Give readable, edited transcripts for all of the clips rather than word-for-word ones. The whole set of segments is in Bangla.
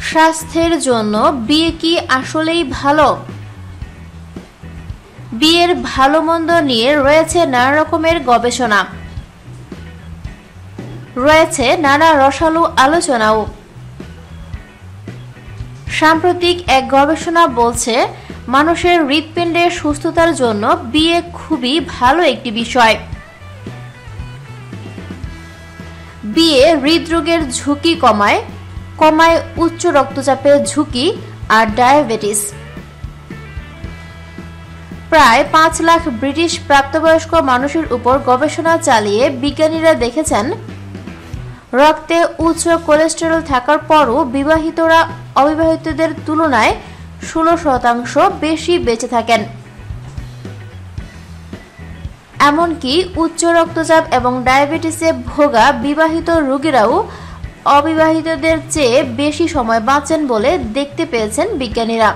স্বাস্থ্যের জন্য বিয়ে কি আসলেই ভালো? বিয়ের ভালো মন্দ নিয়ে রয়েছে নানা রকমের গবেষণা, রয়েছে নানা রসালো আলোচনাও। সাম্প্রতিক এক গবেষণা বলছে মানুষের হৃৎপিণ্ডের সুস্থতার জন্য বিয়ে খুবই ভালো একটি বিষয়। বিয়ে হৃদরোগের ঝুঁকি কমায় উচ্চ রক্তচাপের ঝুঁকি আর ডায়াবেটিস। প্রায় 5 লাখ ব্রিটিশ প্রাপ্তবয়স্ক মানুষের উপর গবেষণা চালিয়ে বিজ্ঞানীরা দেখেছেন রক্তে উচ্চ কোলেস্টেরল থাকার পরও বিবাহিতরা অবিবাহিতদের তুলনায় 16% বেশি বেঁচে থাকেন। এমনকি উচ্চ রক্তচাপ এবং ডায়াবেটিসে ভোগা বিবাহিত রোগীরাও অবিবাহিতদের চেয়ে বেশি সময় বাঁচেন বলে দেখতে পেয়েছেন বিজ্ঞানীরা।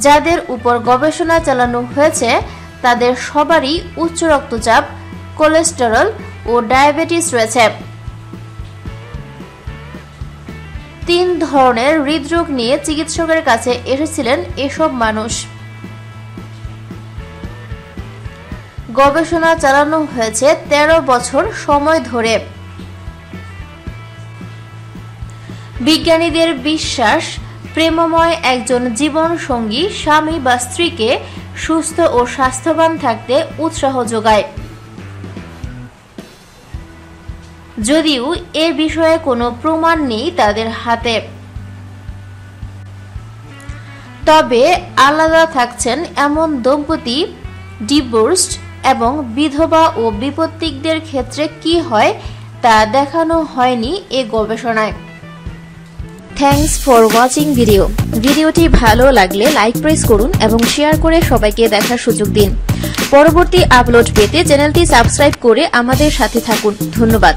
যাদের উপর গবেষণা চালানো হয়েছে তাদের সবারই উচ্চ রক্তচাপ, কোলেস্টেরল ও ডায়াবেটিস রয়েছে। 3 ধরনের হৃদরোগ নিয়ে চিকিৎসকের কাছে এসেছিলেন এসব মানুষ। গবেষণা চালানো হয়েছে 13 বছর সময় ধরে। বিজ্ঞানীদের বিশ্বাস, প্রেমময় একজন জীবন সঙ্গী স্বামী বা স্ত্রীকে সুস্থ ও স্বাস্থ্যবান থাকতে উৎসাহ যোগায়। যদিও এ বিষয়ে কোনো প্রমাণ নেই তাদের হাতে, তবে আলাদা থাকছেন এমন দম্পতি, ডিভোর্সড এবং বিধবা ও বিপত্তিকদের ক্ষেত্রে কি হয় তা দেখানো হয়নি এ গবেষণায়। থ্যাঙ্কস ফর ওয়াচিং ভিডিওটি ভালো লাগলে লাইক প্রেস করুন এবং শেয়ার করে সবাইকে দেখার সুযোগ দিন। পরবর্তী আপলোড পেতে চ্যানেলটি সাবস্ক্রাইব করে আমাদের সাথে থাকুন। ধন্যবাদ।